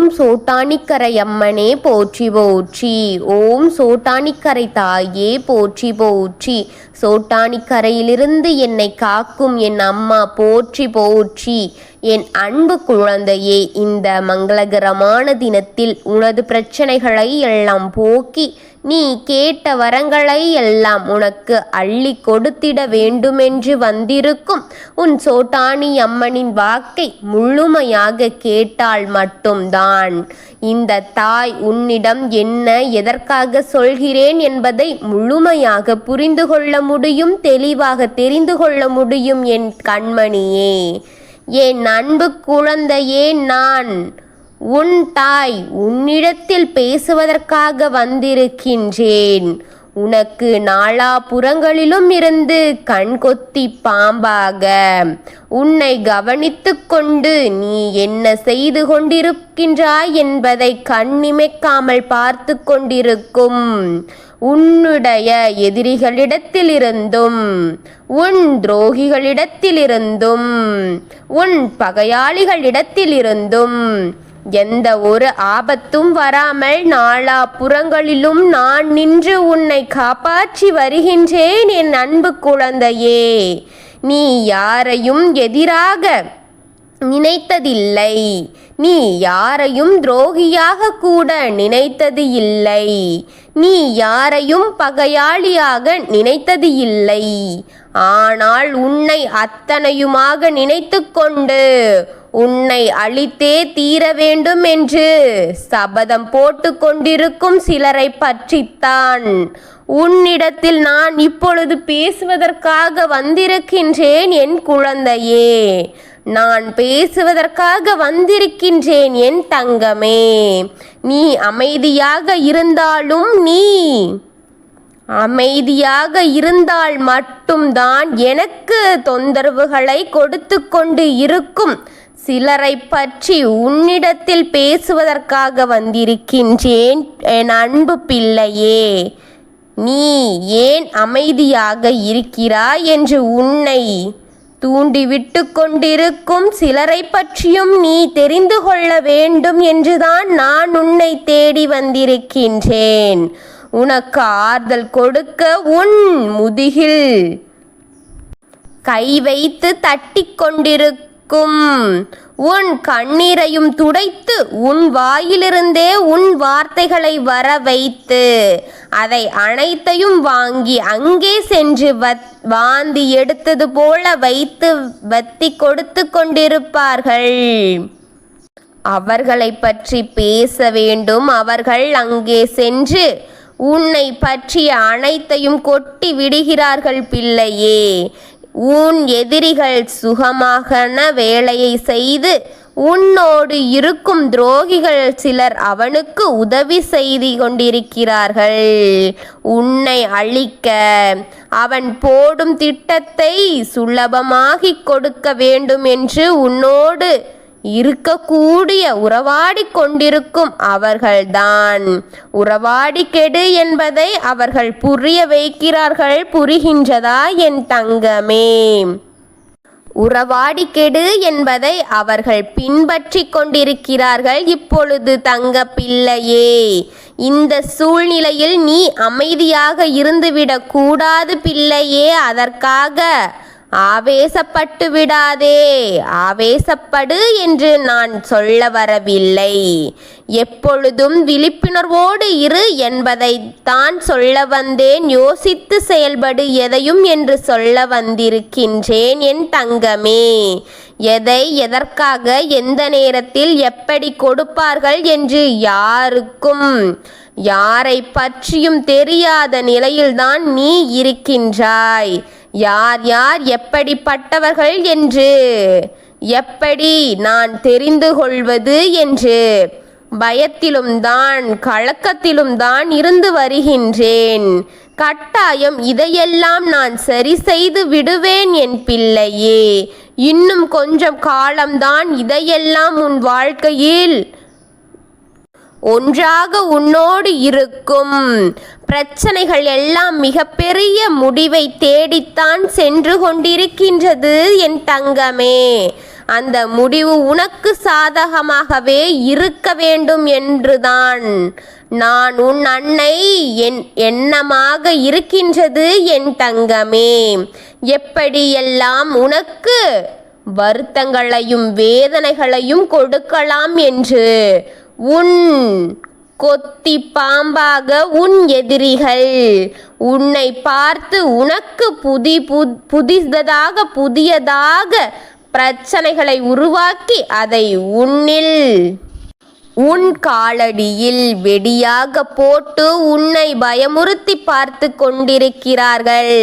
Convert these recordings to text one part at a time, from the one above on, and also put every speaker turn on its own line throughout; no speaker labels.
ஓம் சோட்டானிக்கரை அம்மனே போற்றி போற்றி. ஓம் சோட்டானிக்கரை தாயே போற்றி போற்றி. சோட்டானிக்கரையிலிருந்து என்னை காக்கும் என் அம்மா போற்றி போற்றி. என் அன்பு குழந்தையே, இந்த மங்களகரமான தினத்தில் உனது பிரச்சனைகளை எல்லாம் போக்கி நீ கேட்ட வரங்களை எல்லாம் உனக்கு அள்ளி கொடுத்திட வேண்டுமென்று வந்திருக்கும் உன் சோட்டானி அம்மனின் வாக்கை முழுமையாக கேட்டால் மட்டும்தான் இந்த தாய் உன்னிடம் என்ன எதற்காக சொல்கிறேன் என்பதை முழுமையாக புரிந்து கொள்ள முடியும், தெளிவாக தெரிந்து கொள்ள முடியும். என் கண்மணியே, என் அன்பு குழந்தையே, நான் உன் தாய் உன்னிடத்தில் பேசுவதற்காக வந்திருக்கின்றேன். உனக்கு நாலாபுறங்களிலும் இருந்து கண்கொத்தி பாம்பாக உன்னை கவனித்து கொண்டு நீ என்ன செய்து கொண்டிருக்கின்றாய் என்பதை கண்ணிமைக்காமல் பார்த்து கொண்டிருக்கும் உன்னுடைய எதிரிகளிடத்திலிருந்தும் உன் துரோகிகளிடத்திலிருந்தும் உன் பகையாளிகளிடத்திலிருந்தும் எந்த ஒரு ஆபத்தும் வராமல் நாலாபுறங்களிலும் நான் நின்று உன்னை காப்பாற்றி வருகின்றேன். என் அன்பு குழந்தையே, நீ யாரையும் எதிராக நினைத்ததில்லை, நீ யாரையும் துரோகியாக கூட நினைத்தது இல்லை, நீ யாரையும் பகையாளியாக நினைத்தது இல்லை. ஆனால் உன்னை அத்தனையுமாக நினைத்து கொண்டு உன்னை அழித்தே தீர வேண்டும் என்று சபதம் போட்டு கொண்டிருக்கும் சிலரை பற்றித்தான் உன்னிடத்தில் நான் இப்பொழுது பேசுவதற்காக வந்திருக்கின்றேன். என் குழந்தையே, நான் பேசுவதற்காக வந்திருக்கின்றேன். என் தங்கமே, நீ அமைதியாக இருந்தாலும் நீ அமைதியாக இருந்தால் மட்டும்தான் எனக்கு தொந்தரவுகளை கொடுத்து கொண்டு இருக்கும் சிலரை பற்றி உன்னிடத்தில் பேசுவதற்காக வந்திருக்கின்றேன். என் அன்பு பிள்ளையே, நீ ஏன் அமைதியாக இருக்கிறாய் என்று உன்னை தூண்டிவிட்டு கொண்டிருக்கும் சிலரை பற்றியும் நீ தெரிந்து கொள்ள வேண்டும் என்றுதான் நான் உன்னை தேடி வந்திருக்கின்றேன். உனக்கு ஆறுதல் கொடுக்க உன் முதுகில் கை வைத்து தட்டி கொண்டிருக்கும் உன் கண்ணீரையும் துடைத்து உன் வாயிலிருந்தே உன் வார்த்தைகளை வர வைத்து அதை அனைத்தையும் வாங்கி அங்கே சென்று வாந்தி எடுத்தது போல வைத்து வத்தி கொடுத்து கொண்டிருப்பார்கள். அவர்களை பற்றி பேச வேண்டும். அவர்கள் அங்கே சென்று உன்னை பற்றிய அனைத்தையும் கொட்டி விடுகிறார்கள். பிள்ளையே, உன் எதிரிகள் சுகமான வேலையை செய்து உன்னோடு இருக்கும் துரோகிகள் சிலர் அவனுக்கு உதவி செய்து கொண்டிருக்கிறார்கள். உன்னை அழிக்க அவன் போடும் திட்டத்தை சுலபமாகிக் கொடுக்க வேண்டும் என்று உன்னோடு இருக்கக்கூடிய உறவாடி கொண்டிருக்கும் அவர்கள்தான் உறவாடி கெடு என்பதை அவர்கள் புரிய வைக்கிறார்கள். புரிகின்றதா என் தங்கமே? உறவாடி கெடு என்பதை அவர்கள் பின்பற்றி கொண்டிருக்கிறார்கள். இப்பொழுது தங்க பிள்ளையே, இந்த சூழ்நிலையில் நீ அமைதியாக இருந்துவிடக் கூடாது பிள்ளையே. அதற்காக ஆவேசப்பட்டு விடாதே. ஆவேசப்படு என்று நான் சொல்ல வரவில்லை. எப்பொழுதும் விழிப்புணர்வோடு இரு என்பதை தான் சொல்ல வந்தேன். யோசித்து செயல்படு எதையும் என்று சொல்ல வந்திருக்கின்றேன். என் தங்கமே, எதை எதற்காக எந்த நேரத்தில் எப்படி கொடுப்பார்கள் என்று யாருக்கும் யாரை பற்றியும் தெரியாத நிலையில்தான் நீ இருக்கின்றாய். யார் யார் எப்படிப்பட்டவர்கள் என்று எப்படி நான் தெரிந்து கொள்வது என்று பயத்திலும் தான் கலக்கத்திலும் தான் இருந்து வருகின்றேன். கட்டாயம் இதையெல்லாம் நான் சரி செய்து விடுவேன் என் பிள்ளையே. இன்னும் கொஞ்சம் காலம்தான். இதையெல்லாம் உன் வாழ்க்கையில் ஒன்றாக உன்னோடு இருக்கும். பிரச்சனைகள் எல்லாம் மிகப்பெரிய முடிவை தேடித்தான் சென்று கொண்டிருக்கின்றது என் தங்கமே. அந்த முடிவு உனக்கு சாதகமாகவே இருக்க வேண்டும் என்றுதான் நான் உன் அன்னை என் எண்ணமாக இருக்கின்றது என் தங்கமே. எப்படியெல்லாம் உனக்கு வருத்தங்களையும் வேதனைகளையும் கொடுக்கலாம் என்று உன் கொத்தி பாம்பாக உன் எதிரிகள் உன்னை பார்த்து உனக்கு புதியதாக பிரச்சனைகளை உருவாக்கி அதை உன் காலடியில் வெடியாக போட்டு உன்னை பயமுறுத்தி பார்த்து கொண்டிருக்கிறார்கள்.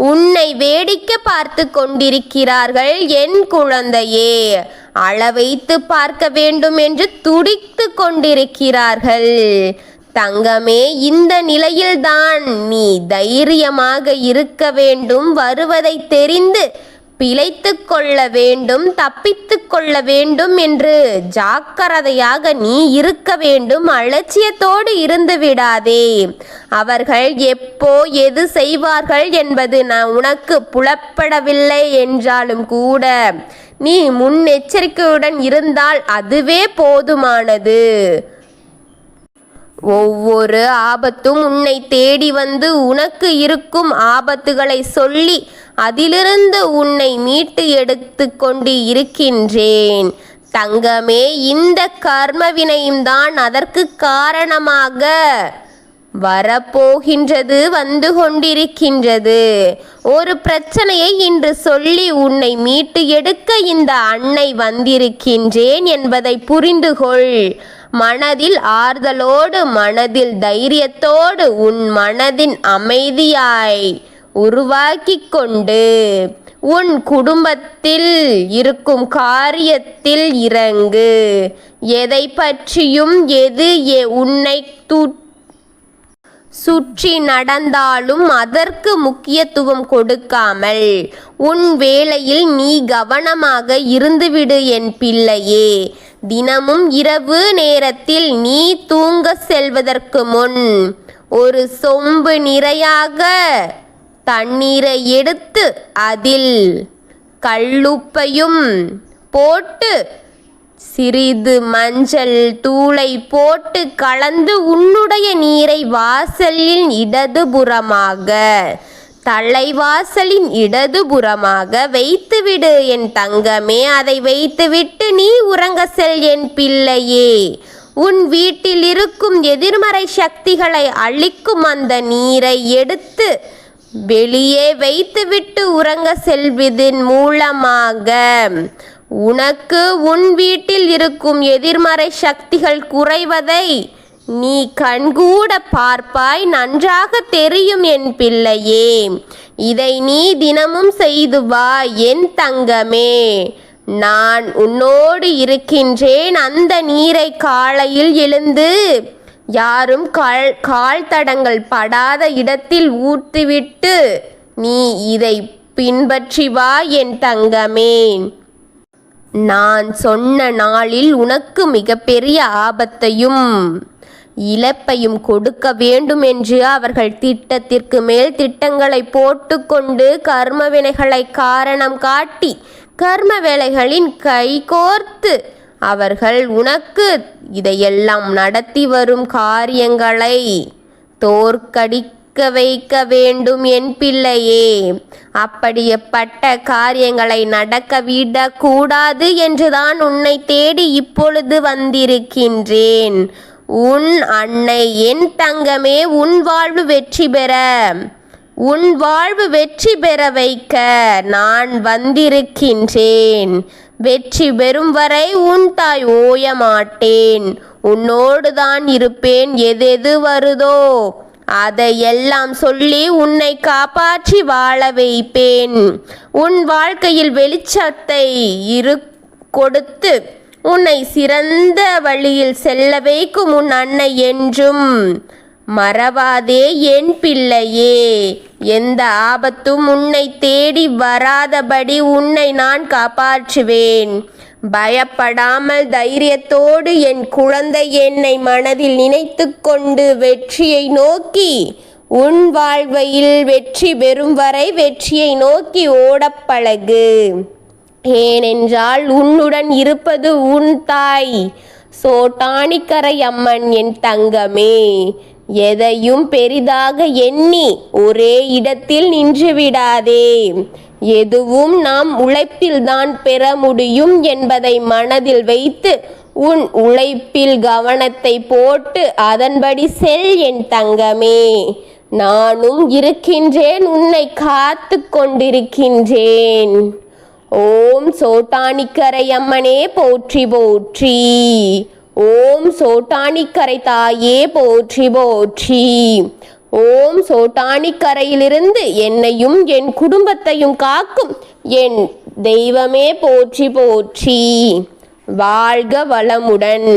உன்னை வேடிக்கை பார்த்து கொண்டிருக்கிறார்கள் என் குழந்தையே. அளவைத்து பார்க்க வேண்டும் என்று துடித்து கொண்டிருக்கிறார்கள். தங்கமே, இந்த நிலையில்தான் நீ தைரியமாக இருக்க வேண்டும். வருவதை தெரிந்து பிழைத்து கொள்ள வேண்டும், தப்பித்து கொள்ள வேண்டும் என்று ஜாக்கிரதையாக நீ இருக்க வேண்டும். அலட்சியத்தோடு இருந்து விடாதே. அவர்கள் எப்போ எது செய்வார்கள் என்பது உனக்கு புலப்படவில்லை என்றாலும் கூட நீ முன்னெச்சரிக்கையுடன் இருந்தால் அதுவே போதுமானது. ஒவ்வொரு ஆபத்தும் உன்னை தேடி வந்து உனக்கு இருக்கும் ஆபத்துகளை சொல்லி அதிலிருந்து உன்னை மீட்டு எடுத்து கொண்டு இருக்கின்றேன். தங்கமே, இந்த கர்மவினையும் தான் அதற்கு காரணமாக வரப்போகின்றது, வந்து கொண்டிருக்கின்றது. ஒரு பிரச்சனையை இன்று சொல்லி உன்னை மீட்டு எடுக்க இந்த அன்னை வந்திருக்கின்றேன் என்பதை புரிந்துகொள். மனதில் ஆறுதலோடு, மனதில் தைரியத்தோடு, உன் மனதின் அமைதியாய் உருவாக்கி கொண்டு உன் குடும்பத்தில் இருக்கும் காரியத்தில் இறங்கு. எதை பற்றியும் எது உன்னை சுற்றி நடந்தாலும் அதற்கு முக்கியத்துவம் கொடுக்காமல் உன் வேளையில் நீ கவனமாக இருந்துவிடு என் பிள்ளையே. தினமும் இரவு நேரத்தில் நீ தூங்க செல்வதற்கு முன் ஒரு சொம்பு நிறையாக தண்ணீரை எடுத்து அதில் கல்லுப்பையும் போட்டு சிறிது மஞ்சள் தூளை போட்டு கலந்து உன்னுடைய நீரை வாசலின் இடதுபுறமாக, தலைவாசலின் இடதுபுறமாக வைத்துவிடு என் தங்கமே. அதை வைத்துவிட்டு நீ உறங்க செல் என் பிள்ளையே. உன் வீட்டில் இருக்கும் எதிர்மறை சக்திகளை அழிக்கும் அந்த நீரை எடுத்து வெளியே வைத்துவிட்டு உறங்க செல்வதன் மூலமாக உனக்கு உன் வீட்டில் இருக்கும் எதிர்மறை சக்திகள் குறைவதை நீ கண்கூட பார்ப்பாய். நன்றாக தெரியும் என் பிள்ளையே. இதை நீ தினமும் செய்து வா என் தங்கமே. நான் உன்னோடு இருக்கின்றேன். அந்த நீரை காலையில் எழுந்து யாரும் கால் தடங்கள் படாத இடத்தில் ஊற்றிவிட்டு நீ இதை பின்பற்றி வா என் தங்கமே. நான் சொன்ன நாளில் உனக்கு மிகப்பெரிய ஆபத்தையும் இழப்பையும் கொடுக்க வேண்டும் என்று அவர்கள் திட்டத்திற்கு மேல் திட்டங்களை போட்டுக்கொண்டு கர்மவினைகளை காரணம் காட்டி கர்ம வேலைகளின் கைகோர்த்து அவர்கள் உனக்கு இதையெல்லாம் நடத்தி வரும் காரியங்களை தோற்கடிக்க வைக்க வேண்டும் என் பிள்ளையே. அப்படிப்பட்ட காரியங்களை நடக்க விடக்கூடாது என்றுதான் உன்னை தேடி இப்பொழுது வந்திருக்கின்றேன். உன் அன்னை என் தங்கமே. உன் வாழ்வு வெற்றி பெற வைக்க நான் வந்திருக்கின்றேன். வெற்றி பெறும் வரை உன் தாய் ஓய மாட்டேன். உன்னோடு தான் இருப்பேன். எது வருதோ அதையெல்லாம் சொல்லி உன்னை காப்பாற்றி வாழ வைப்பேன். உன் வாழ்க்கையில் வெளிச்சத்தை கொடுத்து உன்னை சிறந்த வழியில் செல்ல வைக்கும் உன் அன்னை என்றும் மறவாதே என் பிள்ளையே. எந்த ஆபத்தும் உன்னை தேடி வராதபடி உன்னை நான் காப்பாற்றுவேன். பயப்படாமல் தைரியத்தோடு என் குழந்தை என்னை மனதில் நினைத்து கொண்டு வெற்றியை நோக்கி உன் வாழ்வையில் வெற்றி பெறும் வரை வெற்றியை நோக்கி ஓடப்பழகு. ஏனென்றால் உன்னுடன் இருப்பது உன் தாய் சோட்டானிக்கரை அம்மன் என் தங்கமே. எதையும் பெரிதாக எண்ணி ஒரே இடத்தில் நின்று விடாதே. எதுவும் நாம் உழைப்பில்தான் பெற முடியும் என்பதை மனதில் வைத்து உன் உழைப்பில் கவனத்தை போட்டு அதன்படி செல் என் தங்கமே. நானும் இருக்கின்றேன், உன்னை காத்து கொண்டிருக்கின்றேன். ஓம் சோட்டானிக்கரை அம்மனே போற்றி போற்றி. ஓம் சோட்டானிக்கரை தாயே போற்றி போற்றி. ஓம் சோட்டானிக்கரையிலிருந்து என்னையும் என் குடும்பத்தையும் காக்கும் என் தெய்வமே போற்றி போற்றி. வாழ்க வளமுடன்.